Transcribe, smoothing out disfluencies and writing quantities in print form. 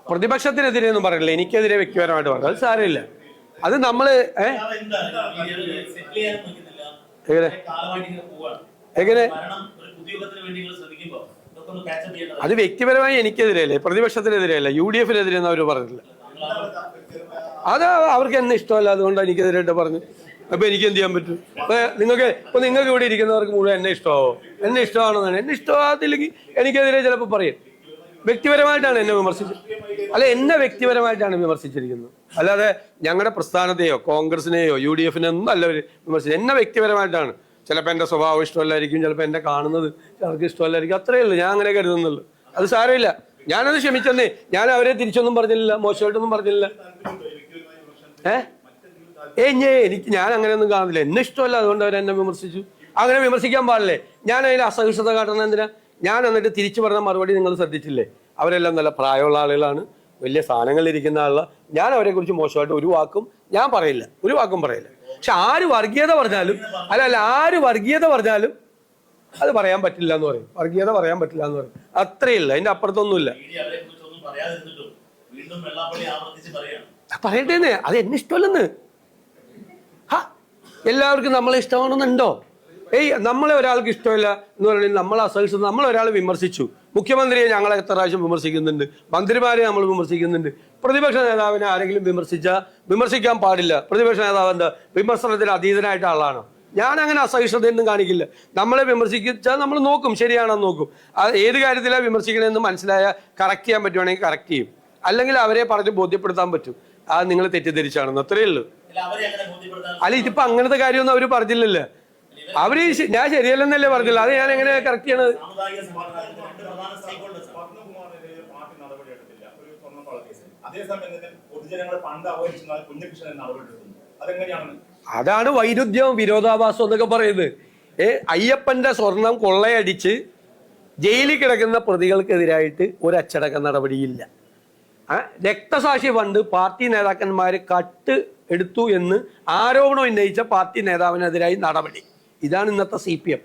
പ്രതിപക്ഷത്തിനെതിരെ ഒന്നും പറയില്ല, എനിക്കെതിരെ വ്യക്തിപരമായിട്ട് പറഞ്ഞു. അത് സാരമില്ല. അത് നമ്മള് എങ്ങനെ അത് വ്യക്തിപരമായി എനിക്കെതിരെയല്ലേ, പ്രതിപക്ഷത്തിനെതിരെയല്ല, UDF-നെതിരെയൊന്നും അവർ പറഞ്ഞില്ല. അത് അവർക്ക് എന്നെ ഇഷ്ടമല്ല, അതുകൊണ്ട് എനിക്കെതിരായിട്ട് പറഞ്ഞു. അപ്പൊ എനിക്ക് എന്ത് ചെയ്യാൻ പറ്റും? നിങ്ങൾക്ക് ഇവിടെ ഇരിക്കുന്നവർക്ക് മുഴുവൻ എന്നെ ഇഷ്ടമാവോ? എന്നെ ഇഷ്ടമാണെന്നാണ്. എന്നെ ഇഷ്ടമാകത്തില്ലെങ്കിൽ എനിക്കെതിരെ ചിലപ്പോൾ പറയും. വ്യക്തിപരമായിട്ടാണ് എന്നെ വിമർശിച്ചത്. അല്ല, എന്നെ വ്യക്തിപരമായിട്ടാണ് വിമർശിച്ചിരിക്കുന്നത്, അല്ലാതെ ഞങ്ങളുടെ പ്രസ്ഥാനത്തെയോ കോൺഗ്രസിനെയോ UDF-നെയോ ഒന്നും അല്ല വിമർശിച്ചത്. എന്നെ വ്യക്തിപരമായിട്ടാണ്. ചിലപ്പോൾ എൻ്റെ സ്വഭാവം ഇഷ്ടമല്ലായിരിക്കും, ചിലപ്പോൾ എന്നെ കാണുന്നത് ചിലർക്ക് ഇഷ്ടമല്ലായിരിക്കും. അത്രയേ ഉള്ളൂ, ഞാൻ അങ്ങനെ കരുതുന്നുള്ളൂ. അത് സാരമില്ല, ഞാനത് ക്ഷമിച്ചെന്നേ. ഞാൻ അവരെ തിരിച്ചൊന്നും പറഞ്ഞില്ല, മോശമായിട്ടൊന്നും പറഞ്ഞില്ല. ഞാൻ അങ്ങനെയൊന്നും കാണുന്നില്ല. എന്നെ ഇഷ്ടമല്ല, അതുകൊണ്ട് അവരെന്നെ വിമർശിച്ചു. അങ്ങനെ വിമർശിക്കാൻ പാടില്ലേ? ഞാൻ അതിൽ അസഹിഷ്ണുത കാട്ടുന്നത് എന്തിനാ? ഞാൻ എന്നിട്ട് തിരിച്ചു പറഞ്ഞ മറുപടി നിങ്ങൾ ശ്രദ്ധിച്ചില്ലേ? അവരെല്ലാം നല്ല പ്രായമുള്ള ആളുകളാണ്, വലിയ സ്ഥാനങ്ങളിലിരിക്കുന്ന ആളുകളാണ്. ഞാൻ അവരെ കുറിച്ച് മോശമായിട്ട് ഒരു വാക്കും ഞാൻ പറയില്ല, ഒരു വാക്കും പറയില്ല. പക്ഷെ ആര് വർഗീയത പറഞ്ഞാലും ആര് വർഗീയത പറഞ്ഞാലും അത് പറയാൻ പറ്റില്ല എന്ന് പറയും. വർഗീയത പറയാൻ പറ്റില്ല എന്ന് പറയും. അത്രയില്ല, അതിന്റെ അപ്പുറത്തൊന്നുമില്ല. പറയട്ടേന്ന്, അത് എന്നെ ഇഷ്ടമല്ലെന്ന്. എല്ലാവർക്കും നമ്മളെ ഇഷ്ടമാണെന്നുണ്ടോ? നമ്മളെ ഒരാൾക്ക് ഇഷ്ടമില്ല എന്ന് പറയുന്നത് നമ്മളെ അസഹിഷ്ണുത. നമ്മളൊരാൾ വിമർശിച്ചു, മുഖ്യമന്ത്രിയെ ഞങ്ങളെ എത്ര പ്രാവശ്യം വിമർശിക്കുന്നുണ്ട്, മന്ത്രിമാരെ നമ്മൾ വിമർശിക്കുന്നുണ്ട്. പ്രതിപക്ഷ നേതാവിനെ ആരെങ്കിലും വിമർശിക്കാൻ പാടില്ല. പ്രതിപക്ഷ നേതാവിന്റെ വിമർശനത്തിന് അതീതനായിട്ട ആളാണ്. ഞാൻ അങ്ങനെ അസഹിഷ്ണുതയൊന്നും കാണിക്കില്ല. നമ്മളെ വിമർശിച്ചാൽ നമ്മൾ നോക്കും, ശരിയാണെന്ന് നോക്കും. ഏത് കാര്യത്തിലാണ് വിമർശിക്കണമെന്ന് മനസ്സിലായാൽ കറക്റ്റ് ചെയ്യാൻ പറ്റുവാണെങ്കിൽ കറക്റ്റ് ചെയ്യും. അല്ലെങ്കിൽ അവരെ പറഞ്ഞ് ബോധ്യപ്പെടുത്താൻ പറ്റും, അത് നിങ്ങൾ തെറ്റിദ്ധരിച്ചാണെന്ന്. അത്രയേ ഉള്ളൂ. അല്ല, ഇതിപ്പോ അങ്ങനത്തെ കാര്യമൊന്നും അവര് പറഞ്ഞില്ലല്ലോ. അവര് ഞാൻ ശരിയല്ലെന്നല്ലേ പറഞ്ഞില്ല. അത് ഞാൻ എങ്ങനെ കറക്റ്റ് ചെയ്യണത്? അതാണ് വൈരുദ്ധ്യവും വിരോധാഭാസം എന്നൊക്കെ പറയുന്നത്. അയ്യപ്പന്റെ സ്വർണം കൊള്ളയടിച്ച് ജയിലിൽ കിടക്കുന്ന പ്രതികൾക്കെതിരായിട്ട് ഒരു അച്ചടക്ക നടപടിയില്ല. രക്തസാക്ഷി ഫണ്ട് പാർട്ടി നേതാക്കന്മാര് കട്ട് എടുത്തു എന്ന് ആരോപണം ഉന്നയിച്ച പാർട്ടി നേതാവിനെതിരായി നടപടി. ഇതാണ് ഇന്നത്തെ CPM.